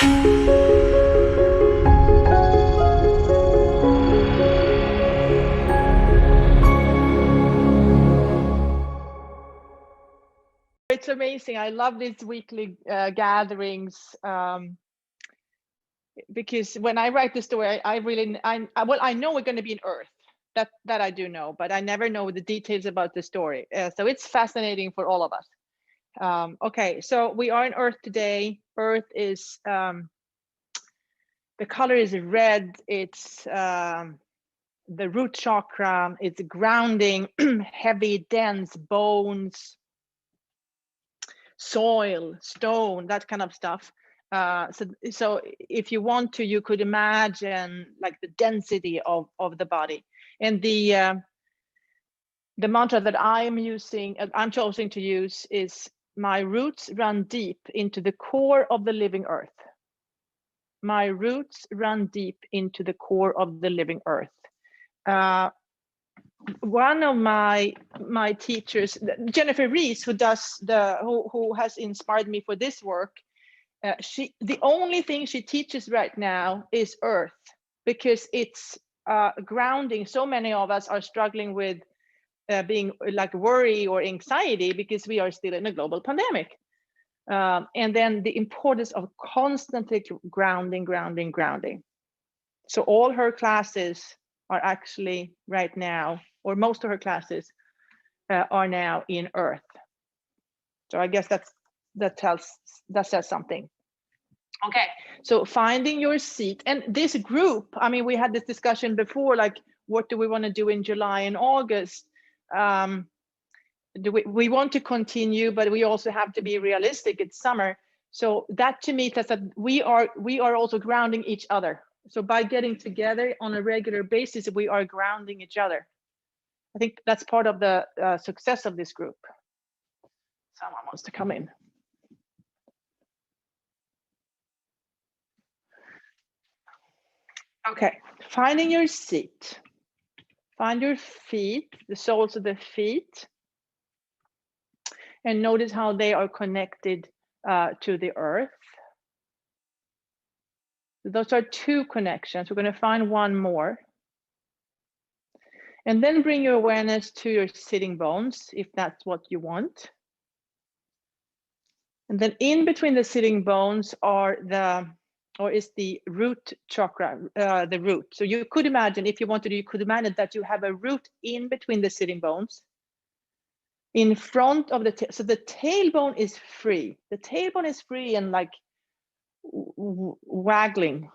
It's amazing. I love these weekly gatherings because when I write the story, I know we're going to be in Earth. That I do know, but I never know the details about the story. So it's fascinating for all of us. Okay, so we are in Earth today. Earth is the color is red. It's the root chakra. It's grounding, heavy, dense bones, soil, stone, that kind of stuff. So if you want to, you could imagine like the density of the body. And the mantra that I'm choosing to use is, my roots run deep into the core of the living earth. My roots run deep into the core of the living earth. One of my teachers, Jennifer Rees, who has inspired me for this work, the only thing she teaches right now is earth, because it's grounding. So many of us are struggling with being like worry or anxiety because we are still in a global pandemic. And then the importance of constantly grounding. So all her classes are actually right now, or most of her classes are now in earth. So I guess that says something. Okay, so finding your seat. And this group, I mean, we had this discussion before, like, what do we want to do in July and August? We want to continue, but we also have to be realistic. It's summer. So that to me says that we are also grounding each other. So by getting together on a regular basis, we are grounding each other. I think that's part of the success of this group. Someone wants to come in. Okay, finding your seat. Find your feet, the soles of the feet, and notice how they are connected to the earth. Those are two connections. We're going to find one more. And then bring your awareness to your sitting bones, if that's what you want. And then in between the sitting bones is the root chakra, the root. So you could imagine, if you wanted, you could imagine that you have a root in between the sitting bones. In front of so the tailbone is free. The tailbone is free and like waggling.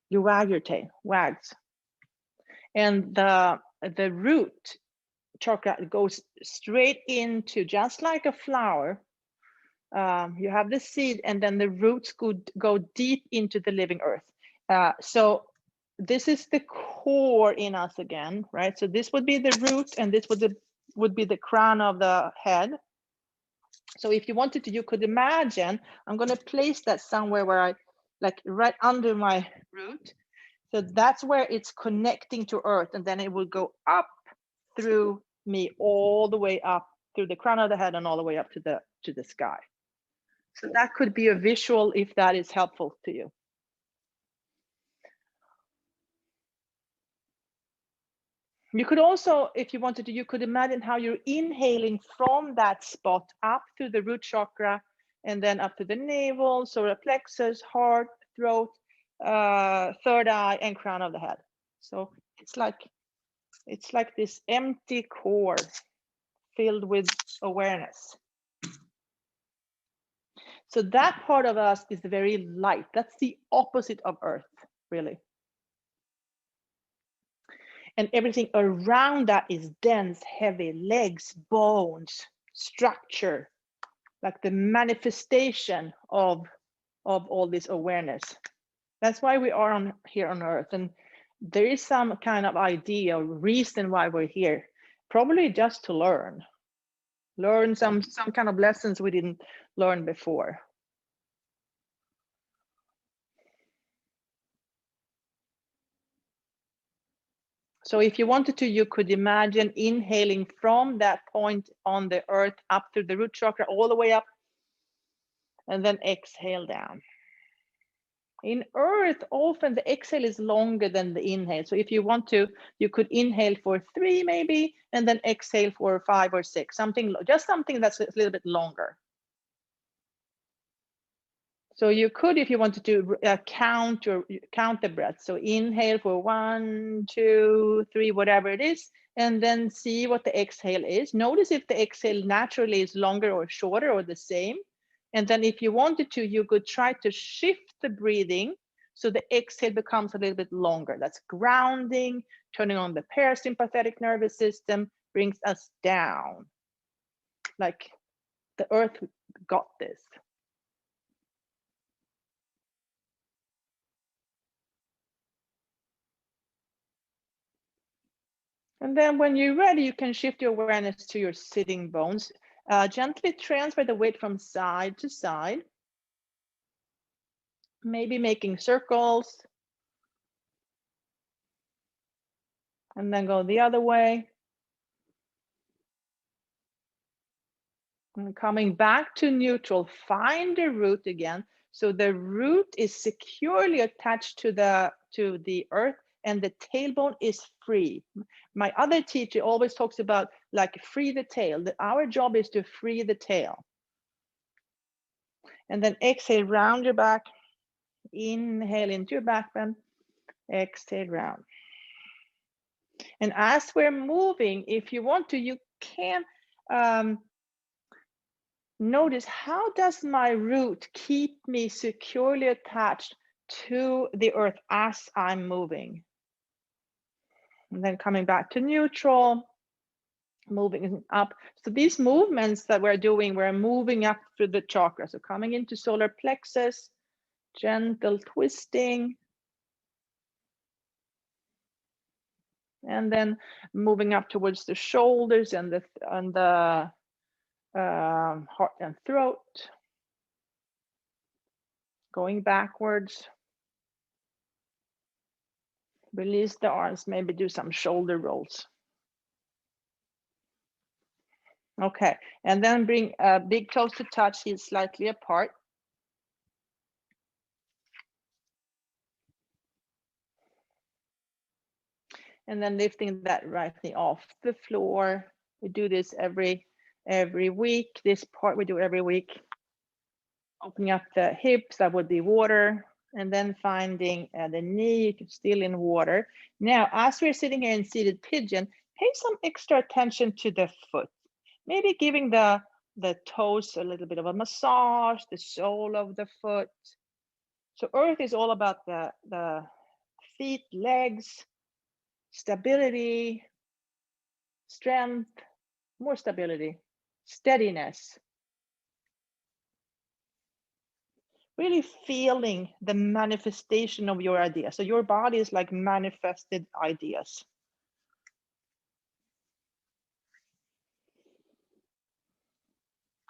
You wag your tail, wags. And the root chakra goes straight into, just like a flower. You have the seed, and then the roots go deep into the living earth. So this is the core in us again, right? So this would be the root, and this would be the crown of the head. So if you wanted to, you could imagine, I'm going to place that somewhere where like right under my root. So that's where it's connecting to earth, and then it will go up through me all the way up through the crown of the head and all the way up to the sky. So that could be a visual if that is helpful to you. You could also, if you wanted to, you could imagine how you're inhaling from that spot up through the root chakra and then up to the navel, solar plexus, heart, throat, third eye, and crown of the head. So it's like this empty core filled with awareness. So that part of us is very light. That's the opposite of earth, really. And everything around that is dense, heavy, legs, bones, structure, like the manifestation of all this awareness. That's why we are here on earth. And there is some kind of idea or reason why we're here, probably just to learn some kind of lessons we didn't learn before. So if you wanted to, you could imagine inhaling from that point on the earth up through the root chakra, all the way up, and then exhale down. In earth, often the exhale is longer than the inhale. So if you want to, you could inhale for 3 maybe, and then exhale for 5 or 6, just something that's a little bit longer. So you could, if you wanted to, count the breath. So inhale for 1, 2, 3, whatever it is, and then see what the exhale is. Notice if the exhale naturally is longer or shorter or the same. And then if you wanted to, you could try to shift the breathing so the exhale becomes a little bit longer. That's grounding, turning on the parasympathetic nervous system, brings us down. Like the earth got this. And then when you're ready, you can shift your awareness to your sitting bones. Gently transfer the weight from side to side. Maybe making circles. And then go the other way. And coming back to neutral, find the root again. So the root is securely attached to the earth and the tailbone is free. My other teacher always talks about like free the tail. Our job is to free the tail. And then exhale, round your back. Inhale into your back bend. Exhale, round. And as we're moving, if you want to, you can notice, how does my root keep me securely attached to the earth as I'm moving? And then coming back to neutral, moving up. So these movements that we're doing, we're moving up through the chakra. So coming into solar plexus, gentle twisting. And then moving up towards the shoulders and the heart and throat. Going backwards. Release the arms, maybe do some shoulder rolls. Okay, and then bring big toes to touch, heels slightly apart. And then lifting that right knee off the floor. We do this every week. This part we do every week. Opening up the hips, that would be water. And then finding the knee still in water. Now, as we're sitting here in seated pigeon, pay some extra attention to the foot. Maybe giving the toes a little bit of a massage, the sole of the foot. So earth is all about the feet, legs, stability, strength, more stability, steadiness. Really feeling the manifestation of your idea. So your body is like manifested ideas.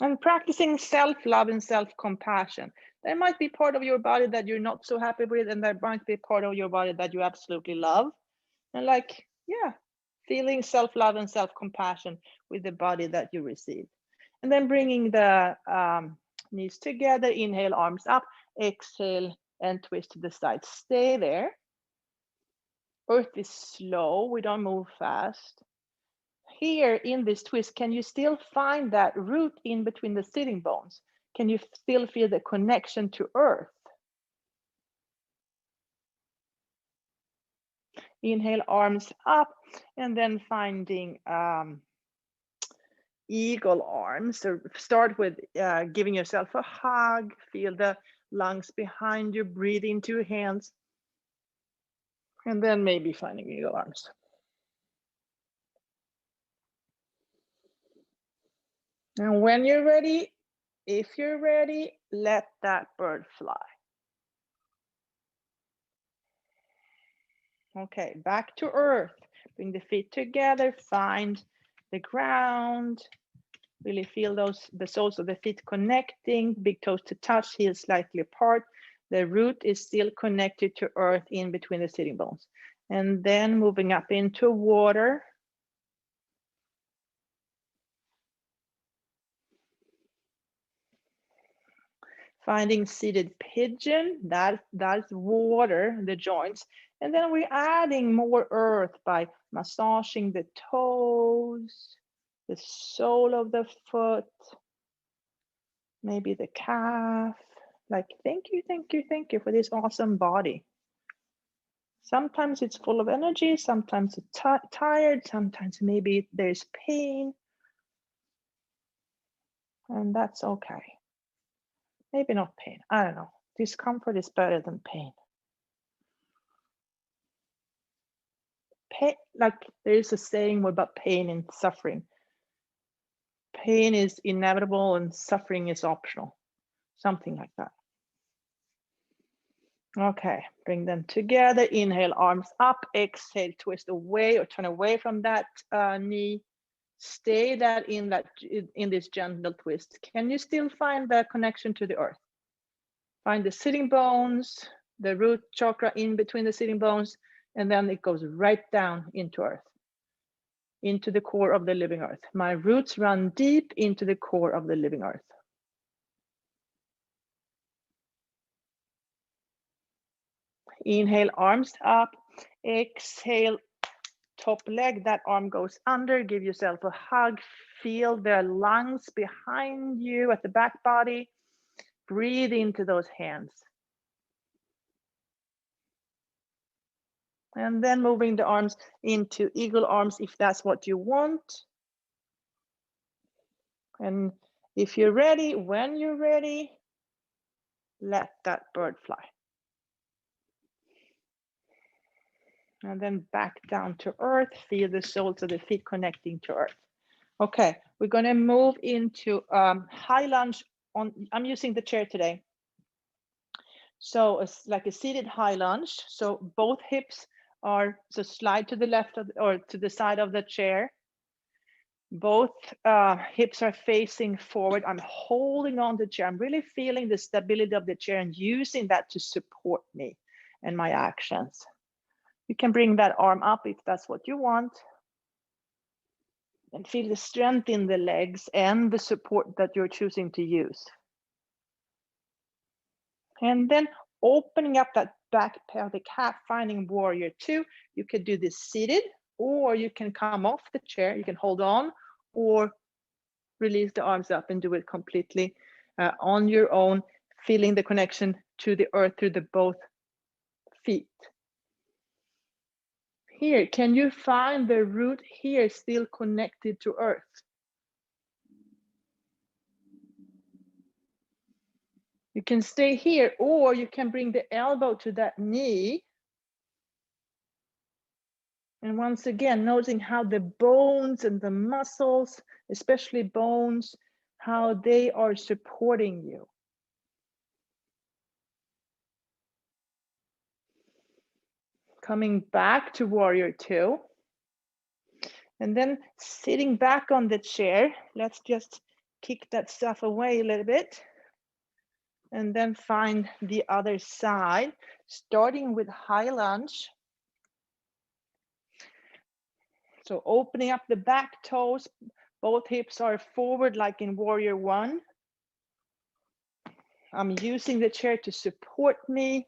And practicing self-love and self-compassion. There might be part of your body that you're not so happy with, and there might be part of your body that you absolutely love. And like, yeah, feeling self-love and self-compassion with the body that you receive. And then bringing the knees together, inhale, arms up, exhale, and twist to the side. Stay there. Earth is slow, we don't move fast. Here in this twist, can you still find that root in between the sitting bones? Can you still feel the connection to earth? Inhale, arms up, and then finding eagle arms. So start with giving yourself a hug, feel the lungs behind you, breathe into your hands, and then maybe finding eagle arms. And when you're ready, if you're ready, let that bird fly. Okay, back to earth. Bring the feet together, find the ground. Really feel the soles of the feet connecting, big toes to touch, heels slightly apart. The root is still connected to earth in between the sitting bones. And then moving up into water. Finding seated pigeon, that's water, the joints. And then we're adding more earth by massaging the toes, the sole of the foot, maybe the calf. Like, thank you, thank you, thank you for this awesome body. Sometimes it's full of energy, sometimes it's tired, sometimes maybe there's pain. And that's okay. Maybe not pain, I don't know. Discomfort is better than pain. Pain, like there is a saying about pain and suffering. Pain is inevitable and suffering is optional. Something like that. Okay, bring them together. Inhale, arms up. Exhale, twist away or turn away from that knee. Stay that in this gentle twist. Can you still find the connection to the earth? Find the sitting bones, the root chakra in between the sitting bones, and then it goes right down into earth, into the core of the living earth. My roots run deep into the core of the living earth. Inhale, arms up. Exhale, top leg, that arm goes under. Give yourself a hug. Feel the lungs behind you at the back body. Breathe into those hands. And then moving the arms into eagle arms if that's what you want. And if you're ready, when you're ready, let that bird fly. And then back down to earth. Feel the soles of the feet connecting to earth. Okay, we're going to move into high lunge. I'm using the chair today. So it's like a seated high lunge. So both hips are, so slide to the left or to the side of the chair. Both hips are facing forward. I'm holding on the chair. I'm really feeling the stability of the chair and using that to support me and my actions. You can bring that arm up if that's what you want. And feel the strength in the legs and the support that you're choosing to use. And then opening up that back pelvic half, finding warrior two. You could do this seated, or you can come off the chair. You can hold on or release the arms up and do it completely on your own, feeling the connection to the earth through the both feet. Here, can you find the root here still connected to earth? You can stay here, or you can bring the elbow to that knee. And once again, noticing how the bones and the muscles, especially bones, how they are supporting you. Coming back to warrior two. And then sitting back on the chair, let's just kick that stuff away a little bit. And then find the other side, starting with high lunge. So opening up the back toes, both hips are forward like in warrior one. I'm using the chair to support me,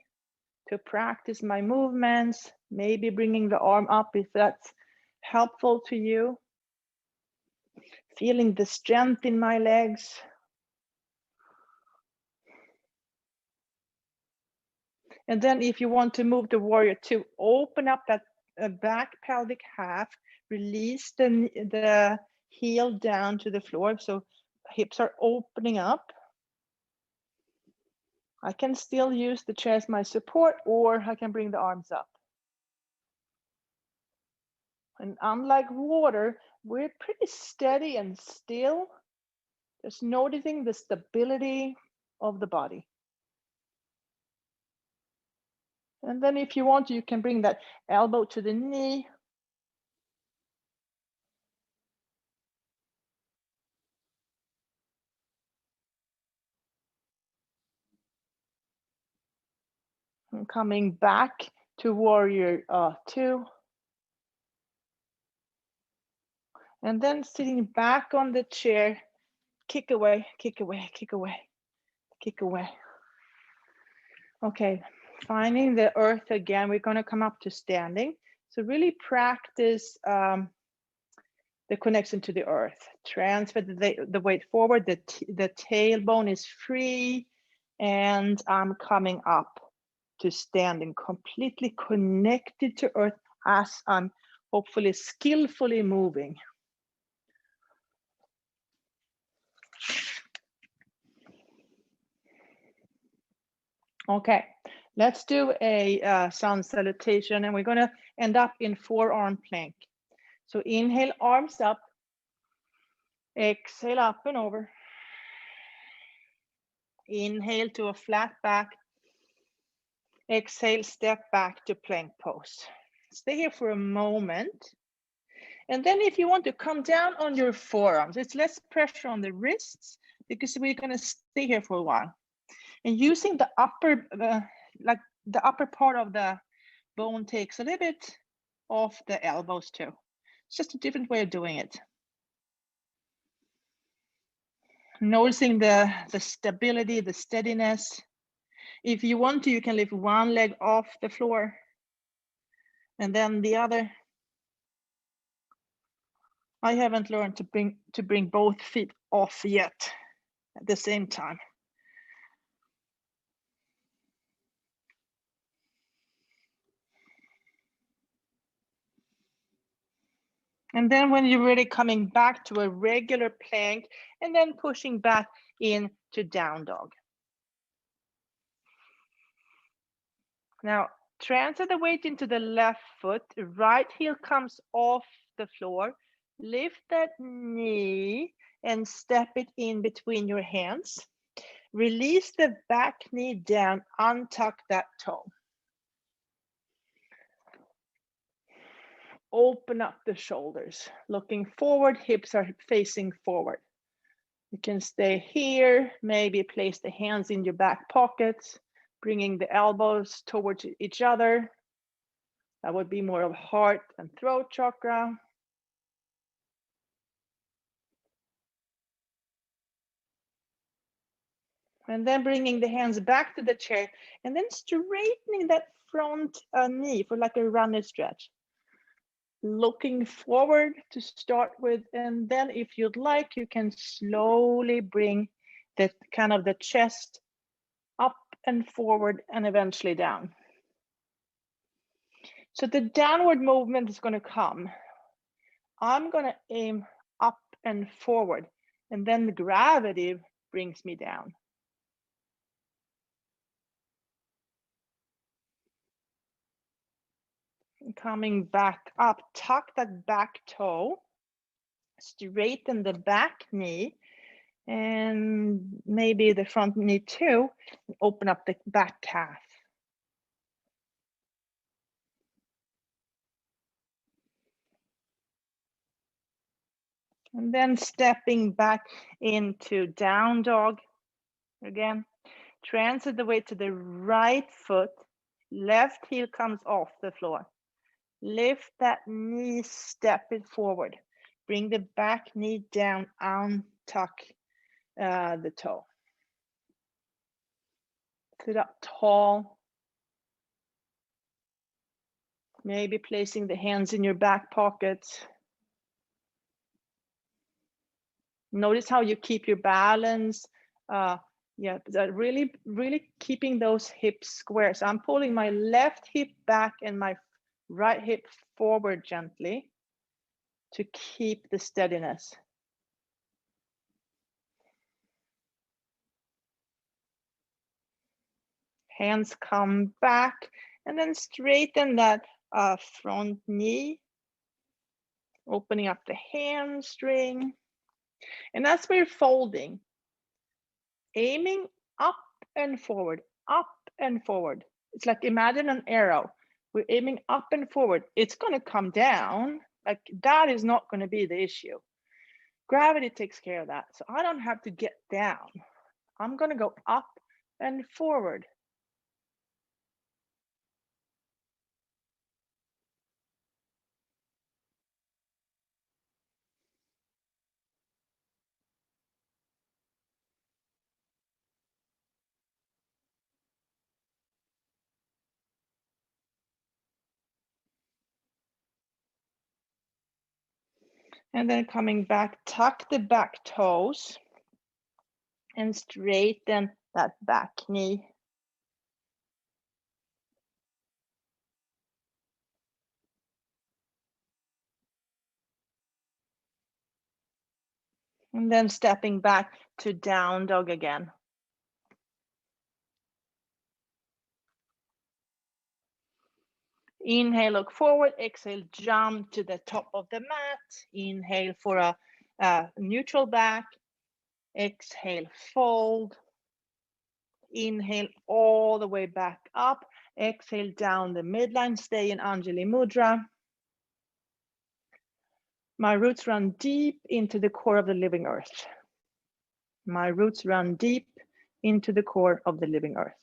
to practice my movements, maybe bringing the arm up if that's helpful to you. Feeling the strength in my legs. And then if you want to move to warrior two, open up that back pelvic half, release the heel down to the floor. So hips are opening up. I can still use the chair as my support, or I can bring the arms up. And unlike water, we're pretty steady and still. Just noticing the stability of the body. And then if you want, you can bring that elbow to the knee. And coming back to warrior two. And then sitting back on the chair, kick away, kick away, kick away, kick away. Okay, finding the earth again. We're going to come up to standing. So really practice the connection to the earth. Transfer the weight forward. The tailbone is free, and I'm coming up to standing, completely connected to earth as I'm hopefully skillfully moving. Okay, let's do a sun salutation, and we're going to end up in forearm plank. So inhale, arms up. Exhale, up and over. Inhale to a flat back. Exhale, step back to plank pose. Stay here for a moment. And then if you want to come down on your forearms, it's less pressure on the wrists because we're going to stay here for a while. And using the upper, like the upper part of the bone takes a little bit off the elbows too. It's just a different way of doing it. Noticing the stability, the steadiness. If you want to, you can lift one leg off the floor and then the other. I haven't learned to bring both feet off yet at the same time. And then when you're really coming back to a regular plank and then pushing back into down dog. Now, transfer the weight into the left foot. Right heel comes off the floor. Lift that knee and step it in between your hands. Release the back knee down, untuck that toe. Open up the shoulders. Looking forward, hips are facing forward. You can stay here, maybe place the hands in your back pockets, bringing the elbows towards each other. That would be more of heart and throat chakra. And then bringing the hands back to the chair and then straightening that front knee for like a runner stretch. Looking forward to start with, and then if you'd like, you can slowly bring the kind of the chest up and forward and eventually down. So the downward movement is going to come. I'm going to aim up and forward, and then the gravity brings me down. Coming back up, tuck that back toe, straighten the back knee, and maybe the front knee too, open up the back calf. And then stepping back into down dog again. Transfer the weight to the right foot, left heel comes off the floor. Lift that knee, step it forward. Bring the back knee down, untuck the toe. Sit up tall. Maybe placing the hands in your back pockets. Notice how you keep your balance. Yeah, really keeping those hips square. So I'm pulling my left hip back and my right hip forward gently to keep the steadiness. Hands come back and then straighten that front knee, opening up the hamstring. And as we're folding, aiming up and forward, up and forward. It's like imagine an arrow. We're aiming up and forward. It's going to come down. Like that is not going to be the issue. Gravity takes care of that. So I don't have to get down. I'm going to go up and forward. And then coming back, tuck the back toes and straighten that back knee. And then stepping back to down dog again. Inhale, look forward. Exhale, jump to the top of the mat. Inhale for a neutral back. Exhale, fold. Inhale all the way back up. Exhale down the midline. Stay in Anjali Mudra. My roots run deep into the core of the living earth. My roots run deep into the core of the living earth.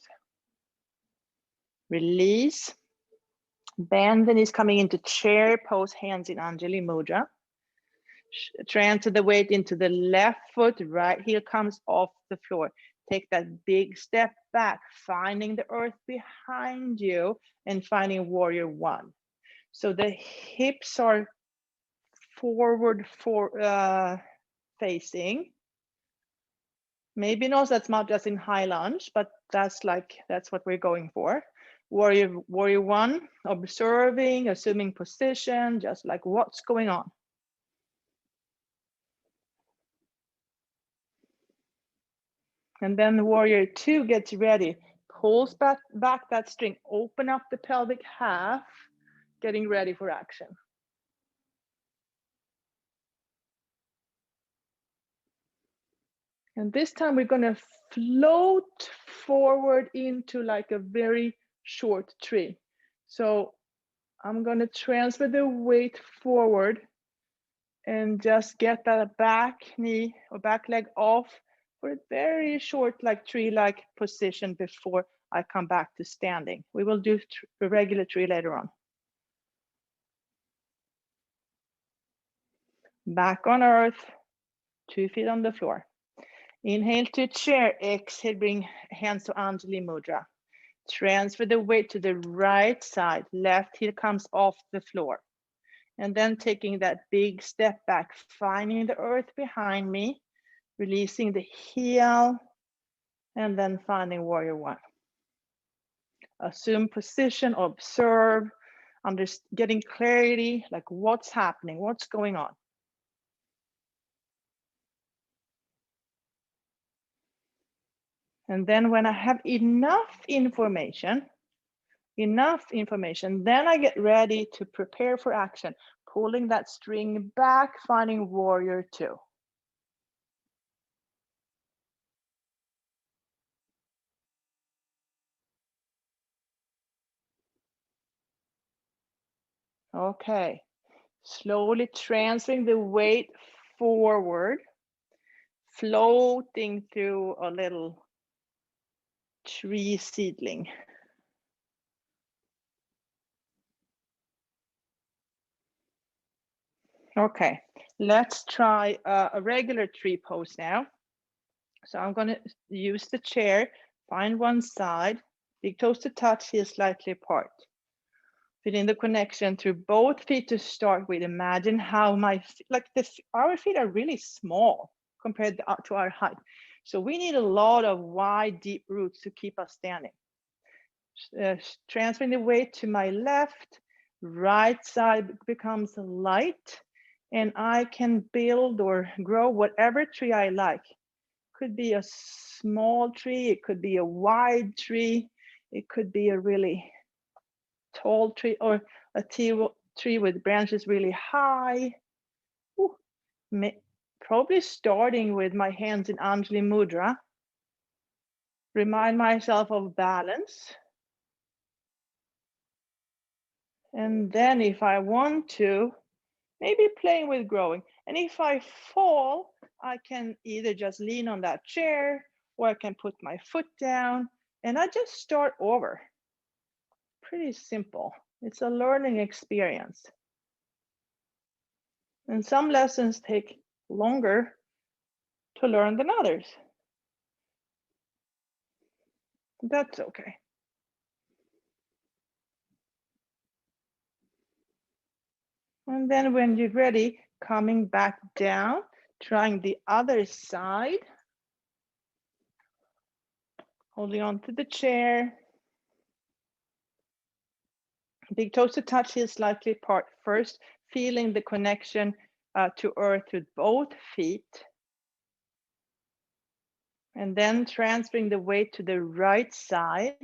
Release. Bend the knees, coming into chair pose, hands in Anjali Mudra. Transfer the weight into the left foot, right heel comes off the floor. Take that big step back, finding the earth behind you and finding warrior one. So the hips are forward facing. Maybe not as much as in high lunge, but that's what we're going for. Warrior one, observing, assuming position, just like what's going on. And then warrior two gets ready, pulls back that string, open up the pelvic half, getting ready for action. And this time we're gonna float forward into like a very short tree. So I'm gonna transfer the weight forward and just get that back knee or back leg off for a very short, like tree-like position before I come back to standing. We will do a regular tree later on. Back on earth, 2 feet on the floor. Inhale to chair, exhale, bring hands to Anjali Mudra. Transfer the weight to the right side, left heel comes off the floor. And then taking that big step back, finding the earth behind me, releasing the heel, and then finding warrior one. Assume position, observe, getting clarity, like what's happening, what's going on. And then when I have enough information, then I get ready to prepare for action, pulling that string back, finding warrior two. Okay, slowly transferring the weight forward, floating through a little tree seedling. Okay, let's try a regular tree pose now. So I'm going to use the chair, find one side, big toes to touch, heels slightly apart. Feeling the connection through both feet to start with. Imagine how our feet are really small compared to our height. So we need a lot of wide, deep roots to keep us standing. Transferring the weight to my left, right side becomes light, and I can build or grow whatever tree I like. Could be a small tree, it could be a wide tree, it could be a really tall tree, or a tree with branches really high. Ooh, probably starting with my hands in Anjali Mudra. Remind myself of balance. And then if I want to, maybe playing with growing. And if I fall, I can either just lean on that chair, or I can put my foot down and I just start over. Pretty simple. It's a learning experience. And some lessons take longer to learn than others. That's okay. And then when you're ready, coming back down, trying the other side. Holding on to the chair. Big toes to touch, heels slightly apart. First, feeling the connection to earth with both feet. And then transferring the weight to the right side.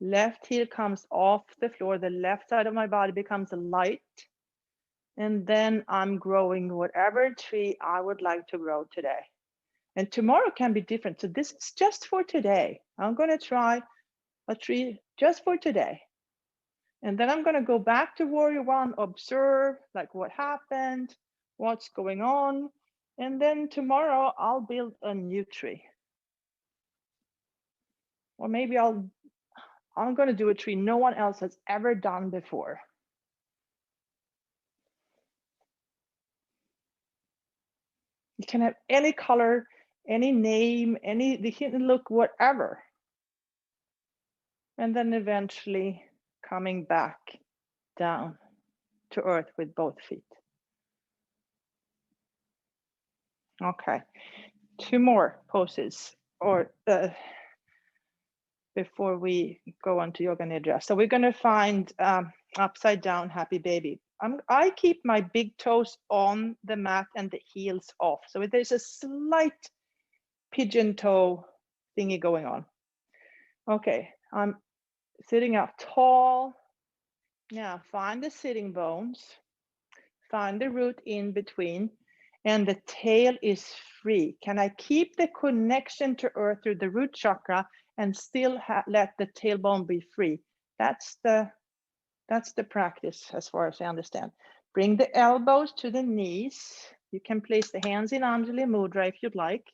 Left heel comes off the floor. The left side of my body becomes light. And then I'm growing whatever tree I would like to grow today. And tomorrow can be different. So this is just for today. I'm going to try a tree just for today. And then I'm going to go back to Warrior One, observe like what happened, what's going on. And then tomorrow I'll build a new tree. Or maybe I'm going to do a tree no one else has ever done before. You can have any color, any name, the hidden look, whatever. And then eventually coming back down to earth with both feet. Okay, 2 more poses or before we go on to Yoga Nidra. So we're going to find upside down happy baby. I keep my big toes on the mat and the heels off. So there's a slight pigeon toe thingy going on. Okay, I'm sitting up tall. Now find the sitting bones. Find the root in between. And the tail is free. Can I keep the connection to earth through the root chakra and still let the tailbone be free? That's the practice as far as I understand. Bring the elbows to the knees. You can place the hands in Anjali Mudra if you'd like.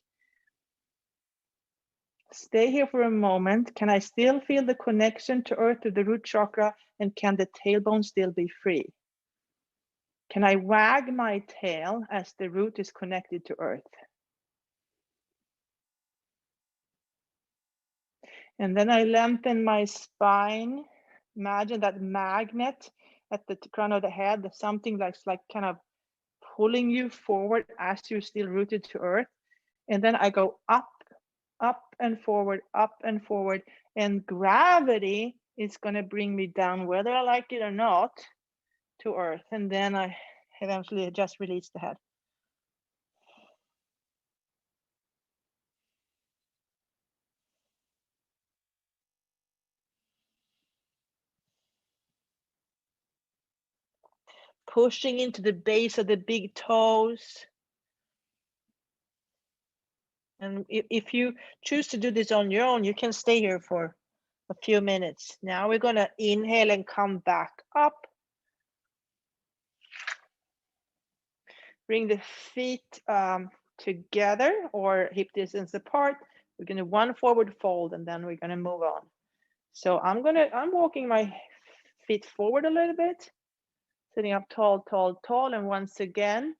Stay here for a moment. Can I still feel the connection to earth through the root chakra, and can the tailbone still be free? Can I wag my tail as the root is connected to earth? And then I lengthen my spine. Imagine that magnet at the crown of the head, something that's like kind of pulling you forward as you're still rooted to earth. And then I go up, up and forward, and gravity is going to bring me down, whether I like it or not, to earth. And then I eventually just release the head. Pushing into the base of the big toes. And if you choose to do this on your own, you can stay here for a few minutes. Now we're going to inhale and come back up. Bring the feet together or hip distance apart. We're going to one forward fold, and then we're going to move on. So I'm walking my feet forward a little bit, sitting up tall, tall, tall. And once again,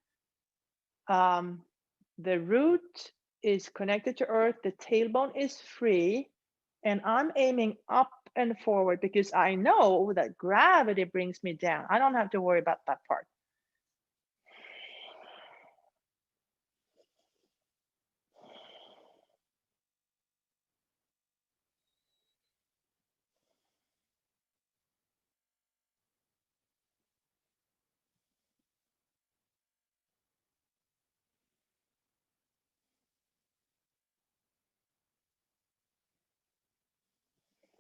the root is connected to earth. The tailbone is free. And I'm aiming up and forward because I know that gravity brings me down. I don't have to worry about that part.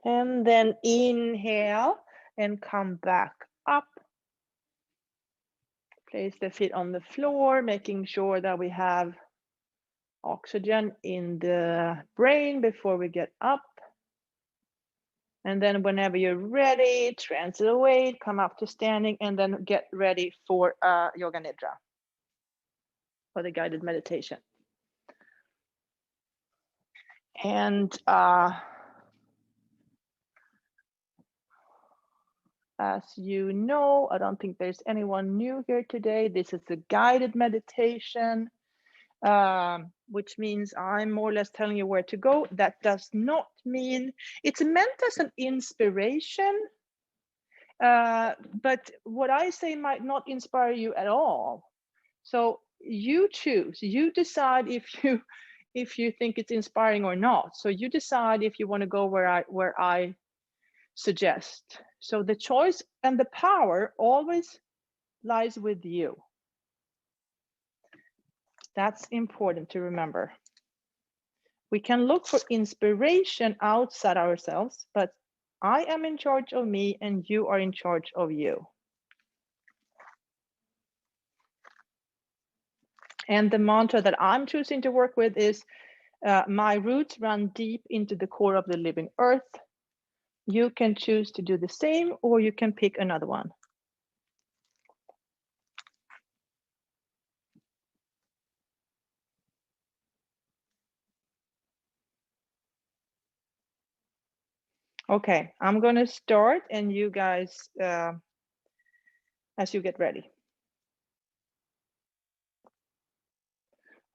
And then inhale and come back up. Place the feet on the floor, making sure that we have oxygen in the brain before we get up. And then whenever you're ready, transfer the weight, come up to standing, and then get ready for Yoga Nidra, for the guided meditation. And as you know, I don't think there's anyone new here today. This is a guided meditation, which means I'm more or less telling you where to go. That does not mean it's meant as an inspiration, but what I say might not inspire you at all. So you choose, you decide if you think it's inspiring or not. So you decide if you want to go where I suggest. So the choice and the power always lies with you. That's important to remember. We can look for inspiration outside ourselves, but I am in charge of me and you are in charge of you. And the mantra that I'm choosing to work with is my roots run deep into the core of the living earth. You can choose to do the same, or you can pick another one. Okay, I'm going to start and you guys, as you get ready.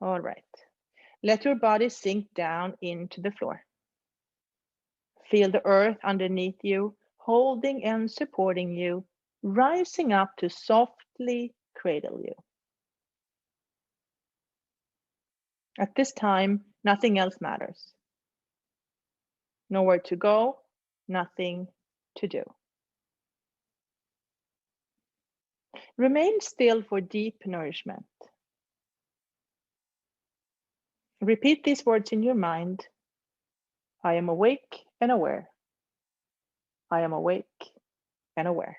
All right. Let your body sink down into the floor. Feel the earth underneath you, holding and supporting you, rising up to softly cradle you. At this time, nothing else matters. Nowhere to go, nothing to do. Remain still for deep nourishment. Repeat these words in your mind. I am awake and aware. I am awake and aware.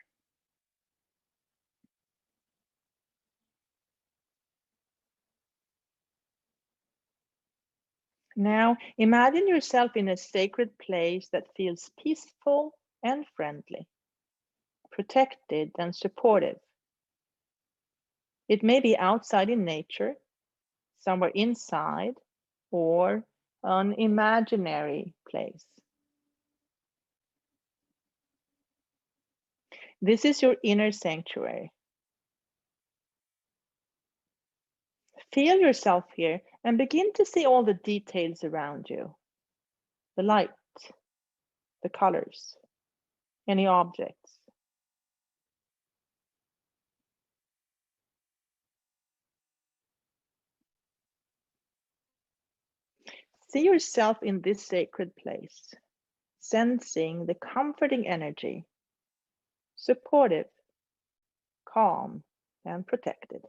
Now, imagine yourself in a sacred place that feels peaceful and friendly, protected and supportive. It may be outside in nature, somewhere inside, or an imaginary place. This is your inner sanctuary. Feel yourself here and begin to see all the details around you. The light, the colors, any objects. See yourself in this sacred place, sensing the comforting energy, supportive, calm, and protected.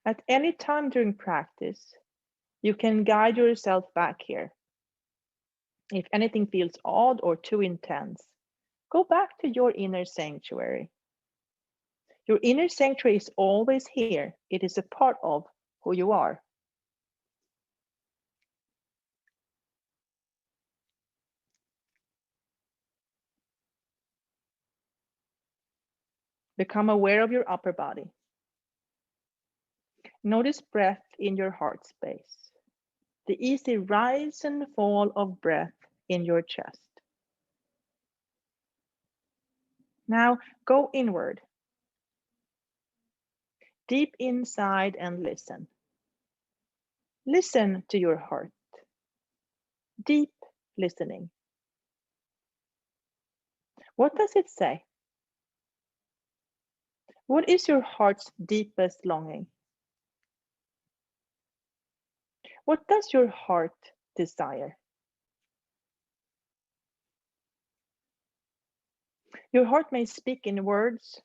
At any time during practice, you can guide yourself back here. If anything feels odd or too intense, go back to your inner sanctuary. Your inner sanctuary is always here. It is a part of who you are. Become aware of your upper body. Notice breath in your heart space, the easy rise and fall of breath in your chest. Now go inward, deep inside, and listen. Listen to your heart. Deep listening. What does it say? What is your heart's deepest longing? What does your heart desire? Your heart may speak in words,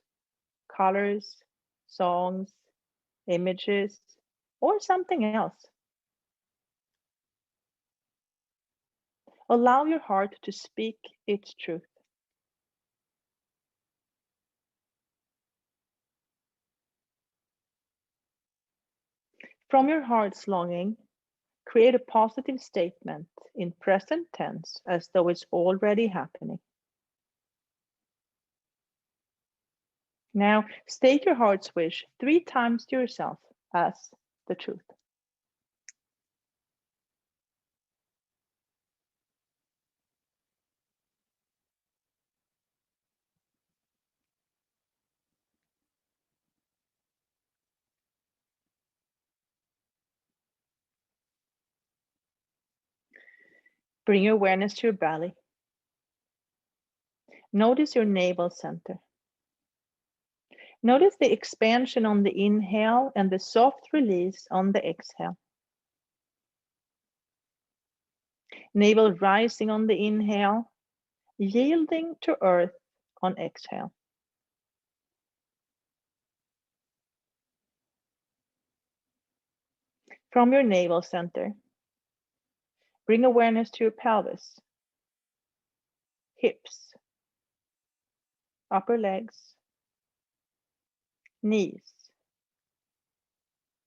colors, songs, images, or something else. Allow your heart to speak its truth. From your heart's longing, create a positive statement in present tense as though it's already happening. Now, state your heart's wish 3 times to yourself as the truth. Bring your awareness to your belly. Notice your navel center. Notice the expansion on the inhale and the soft release on the exhale. Navel rising on the inhale, yielding to earth on exhale. From your navel center, bring awareness to your pelvis, hips, upper legs, knees,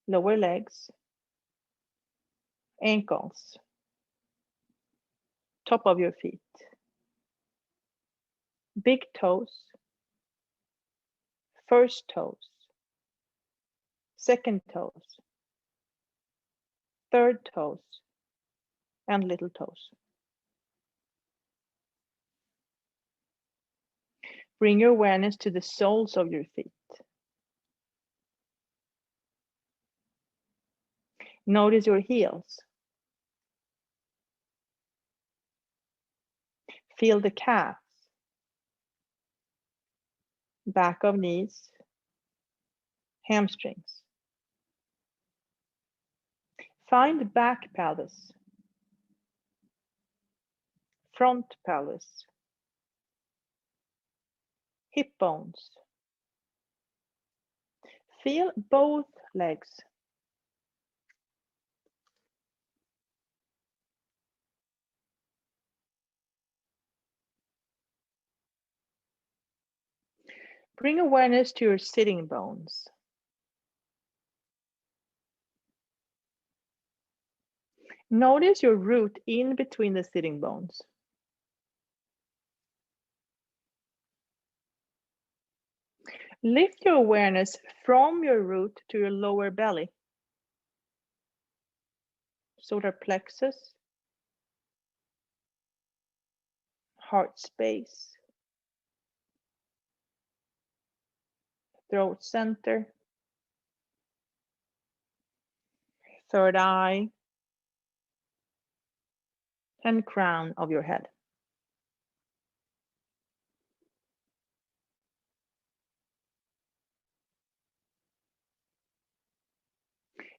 lower legs, ankles, top of your feet, big toes, first toes, second toes, third toes, and little toes. Bring your awareness to the soles of your feet. Notice your heels. Feel the calves, back of knees, hamstrings. Find back pelvis, front pelvis, hip bones. Feel both legs. Bring awareness to your sitting bones. Notice your root in between the sitting bones. Lift your awareness from your root to your lower belly. Solar plexus, heart space, throat center, third eye, and crown of your head.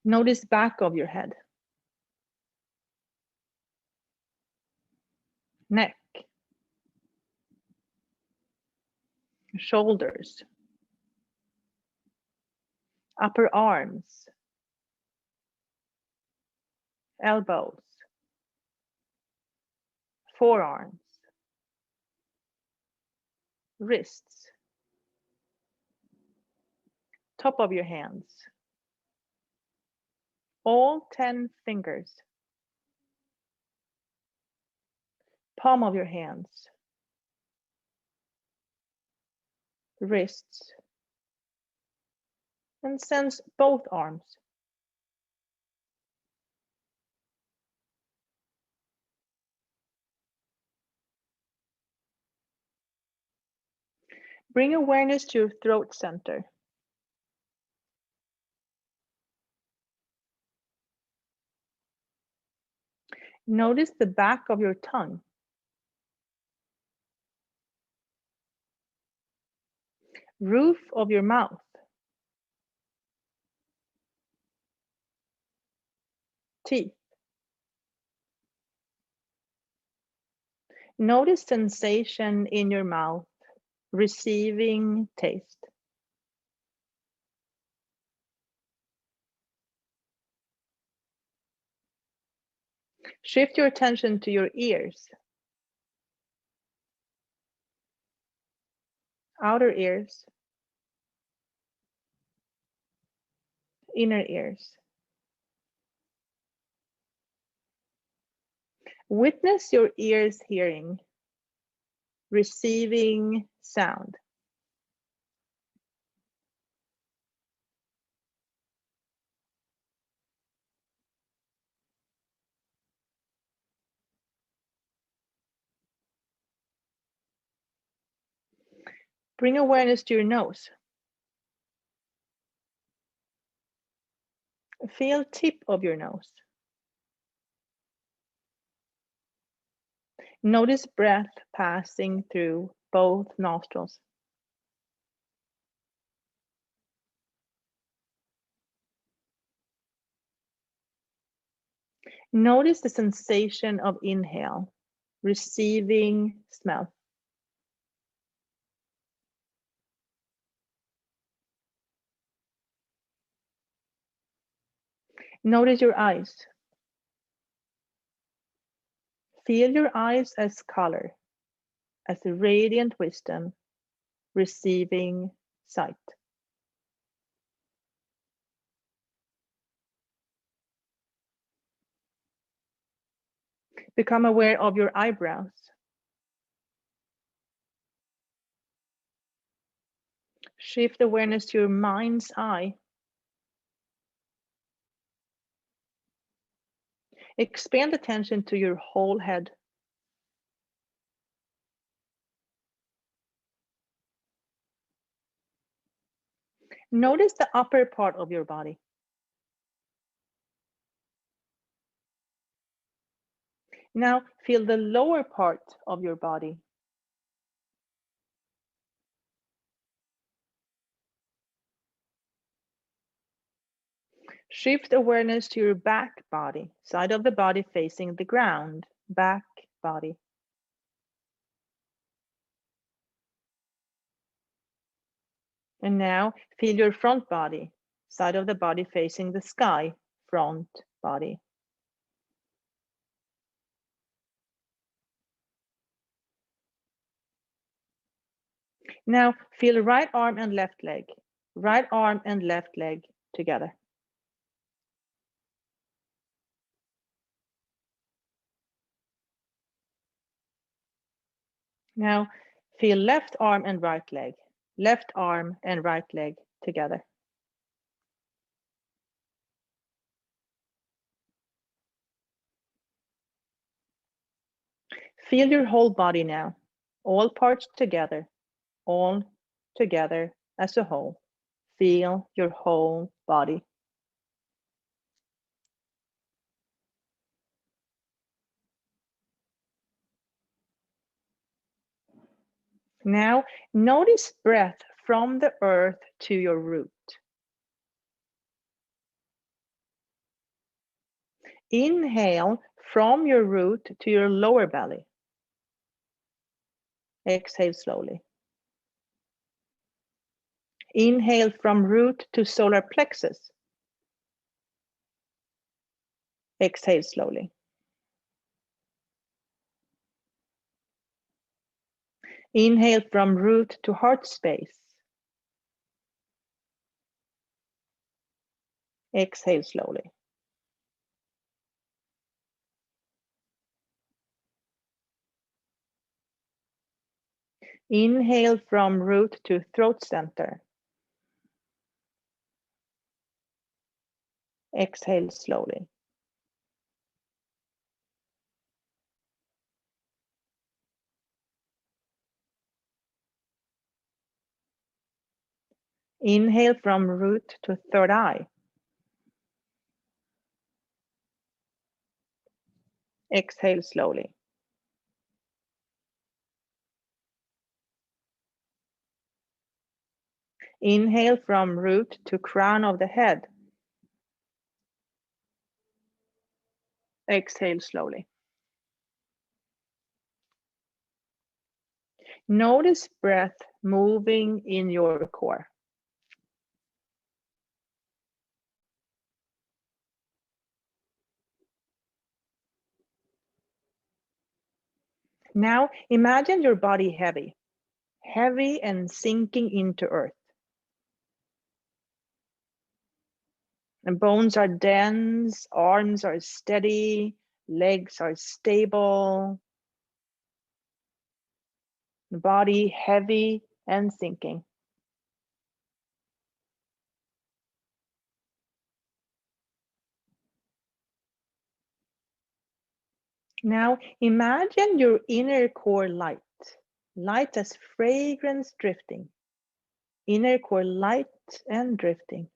Notice back of your head, neck, shoulders, upper arms, elbows, forearms, wrists, top of your hands, all 10 fingers, palm of your hands, wrists, and sense both arms. Bring awareness to your throat center. Notice the back of your tongue. Roof of your mouth. Teeth. Notice sensation in your mouth, receiving taste. Shift your attention to your ears. Outer ears. Inner ears. Witness your ears hearing, receiving sound. Bring awareness to your nose. Feel tip of your nose. Notice breath passing through both nostrils. Notice the sensation of inhale, receiving smell. Notice your eyes. Feel your eyes as color, as radiant wisdom, receiving sight. Become aware of your eyebrows. Shift awareness to your mind's eye. Expand attention to your whole head. Notice the upper part of your body. Now feel the lower part of your body. Shift awareness to your back body, side of the body facing the ground, back body. And now feel your front body, side of the body facing the sky, front body. Now feel right arm and left leg together. Now feel left arm and right leg together. Feel your whole body now, all parts together, all together as a whole. Feel your whole body. Now notice breath from the earth to your root. Inhale from your root to your lower belly. Exhale slowly. Inhale from root to solar plexus. Exhale slowly. Inhale from root to heart space. Exhale slowly. Inhale from root to throat center. Exhale slowly. Inhale from root to third eye. Exhale slowly. Inhale from root to crown of the head. Exhale slowly. Notice breath moving in your core. Now imagine your body heavy and sinking into earth. And bones are dense, arms are steady, legs are stable. The body heavy and sinking. Now imagine your inner core light as fragrance drifting. Inner core light and drifting.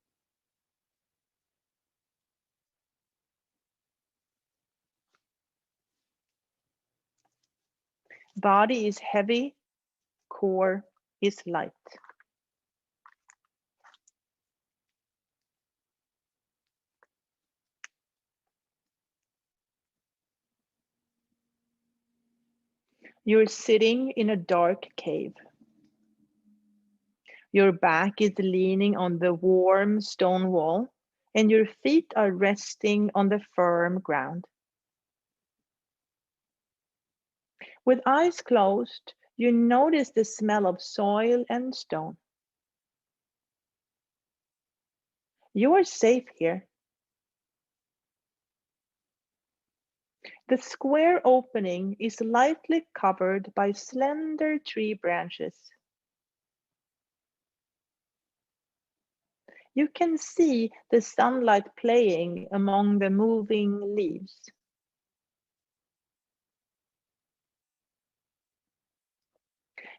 Body is heavy, core is light. You're sitting in a dark cave. Your back is leaning on the warm stone wall, and your feet are resting on the firm ground. With eyes closed, you notice the smell of soil and stone. You are safe here. The square opening is lightly covered by slender tree branches. You can see the sunlight playing among the moving leaves.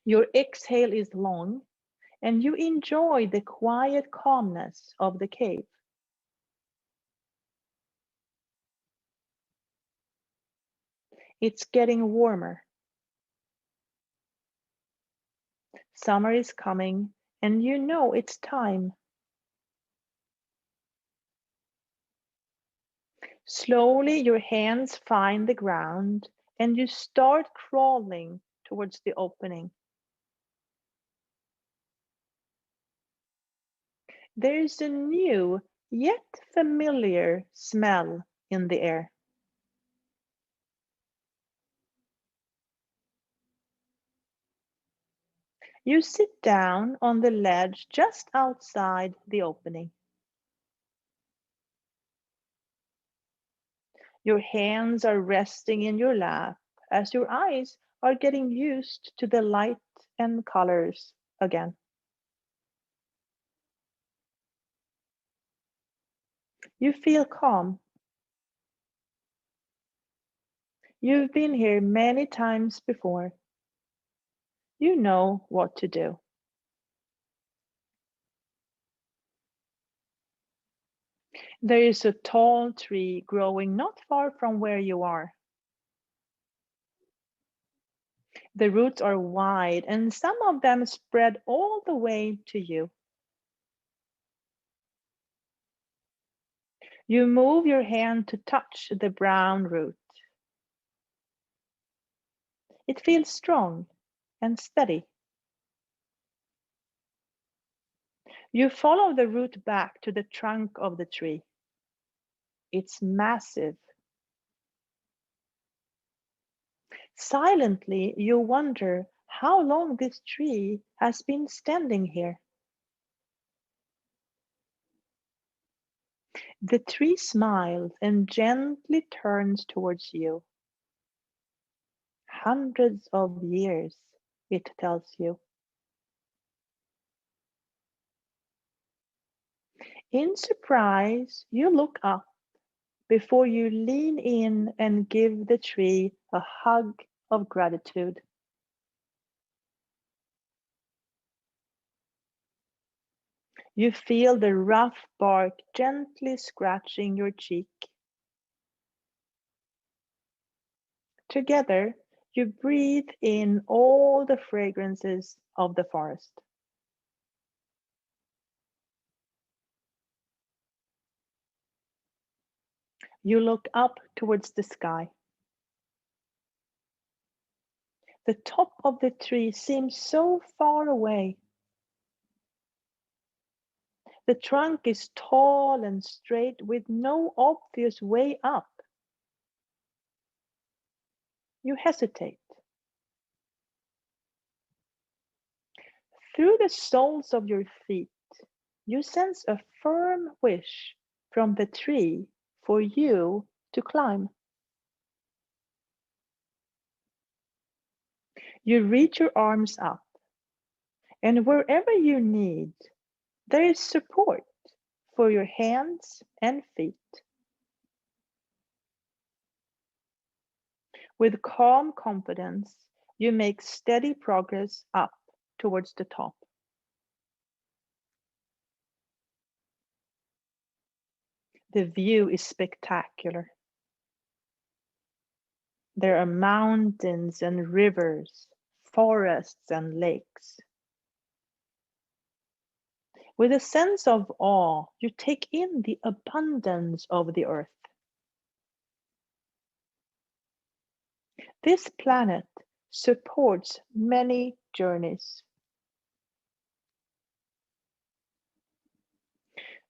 Your exhale is long, and you enjoy the quiet calmness of the cave. It's getting warmer. Summer is coming, and you know it's time. Slowly, your hands find the ground, and you start crawling towards the opening. There is a new, yet familiar smell in the air. You sit down on the ledge just outside the opening. Your hands are resting in your lap as your eyes are getting used to the light and colors again. You feel calm. You've been here many times before. You know what to do. There is a tall tree growing not far from where you are. The roots are wide and some of them spread all the way to you. You move your hand to touch the brown root. It feels strong and steady. You follow the root back to the trunk of the tree. It's massive. Silently, you wonder how long this tree has been standing here. The tree smiles and gently turns towards you. Hundreds of years, it tells you. In surprise, you look up before you lean in and give the tree a hug of gratitude. You feel the rough bark gently scratching your cheek. Together, you breathe in all the fragrances of the forest. You look up towards the sky. The top of the tree seems so far away. The trunk is tall and straight with no obvious way up. You hesitate. Through the soles of your feet, you sense a firm wish from the tree for you to climb. You reach your arms up, and wherever you need, there is support for your hands and feet. With calm confidence, you make steady progress up towards the top. The view is spectacular. There are mountains and rivers, forests and lakes. With a sense of awe, you take in the abundance of the earth. This planet supports many journeys.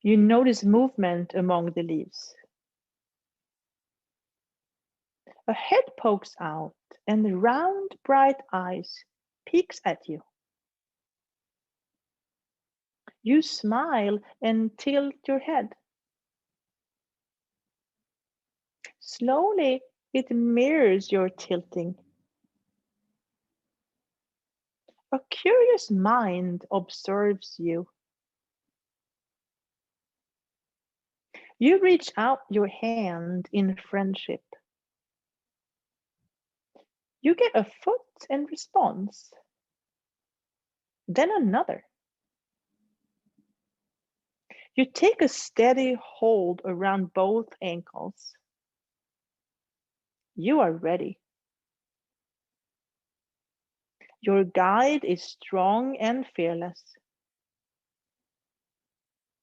You notice movement among the leaves. A head pokes out and round, bright eyes peeks at you. You smile and tilt your head. Slowly, it mirrors your tilting. A curious mind observes you. You reach out your hand in friendship. You get a foot and response, then another. You take a steady hold around both ankles. You are ready. Your guide is strong and fearless.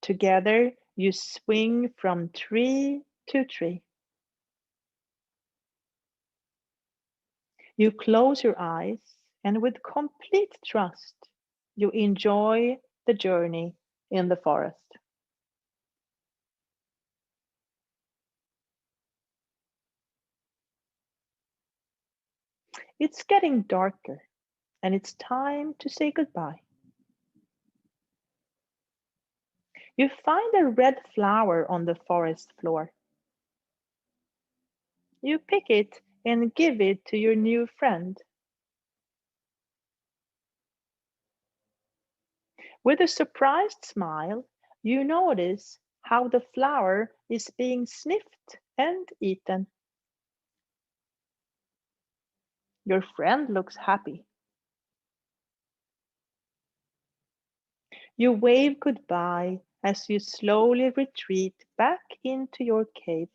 Together, you swing from tree to tree. You close your eyes and with complete trust, you enjoy the journey in the forest. It's getting darker and it's time to say goodbye. You find a red flower on the forest floor. You pick it and give it to your new friend. With a surprised smile, you notice how the flower is being sniffed and eaten. Your friend looks happy. You wave goodbye as you slowly retreat back into your cave.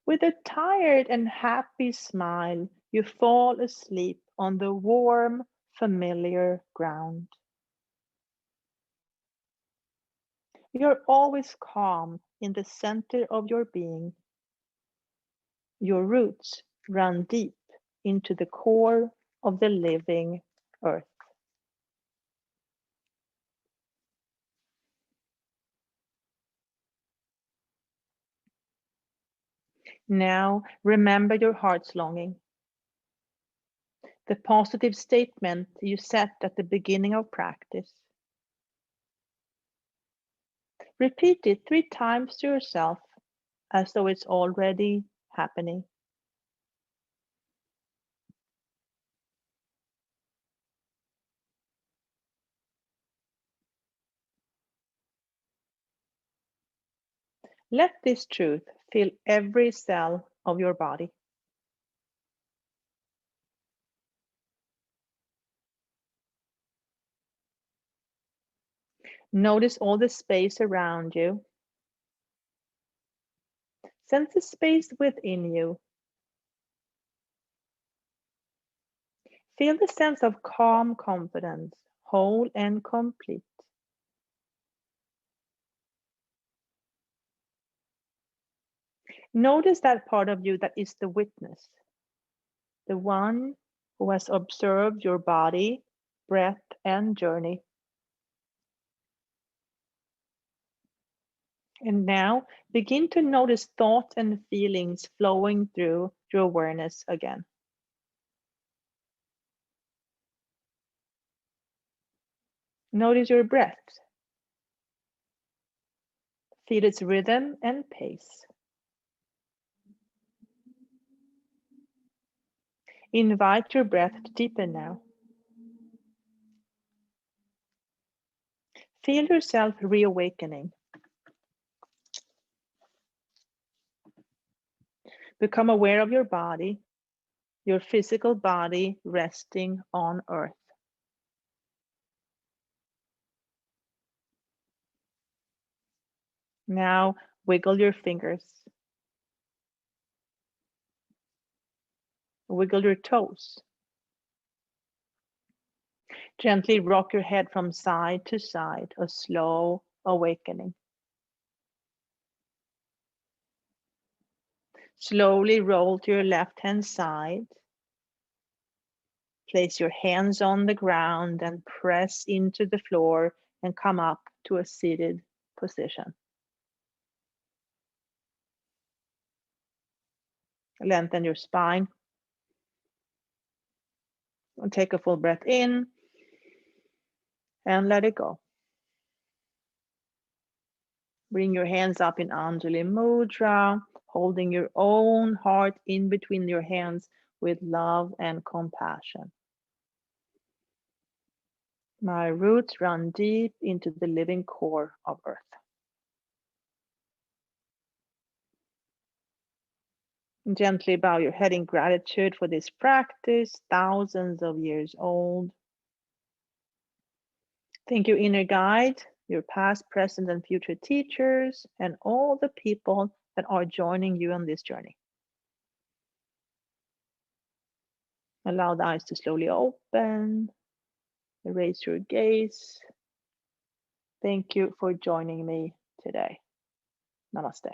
With a tired and happy smile, you fall asleep on the warm, familiar ground. You're always calm in the center of your being. Your roots run deep into the core of the living earth. Now remember your heart's longing. The positive statement you set at the beginning of practice. Repeat it 3 times to yourself as though it's already happening. Let this truth fill every cell of your body. Notice all the space around you. Sense the space within you. Feel the sense of calm confidence, whole and complete. Notice that part of you that is the witness, the one who has observed your body, breath, and journey. And now begin to notice thoughts and feelings flowing through your awareness again. Notice your breath. Feel its rhythm and pace. Invite your breath to deepen now. Feel yourself reawakening. Become aware of your body, your physical body resting on earth. Now wiggle your fingers. Wiggle your toes. Gently rock your head from side to side, a slow awakening. Slowly roll to your left-hand side. Place your hands on the ground and press into the floor and come up to a seated position. Lengthen your spine. And take a full breath in and let it go. Bring your hands up in Anjali Mudra, holding your own heart in between your hands with love and compassion. My roots run deep into the living core of Earth. Gently bow your head in gratitude for this practice, thousands of years old. Thank you, inner guide, your past, present, and future teachers, and all the people that are joining you on this journey. Allow the eyes to slowly open. Raise your gaze. Thank you for joining me today. Namaste.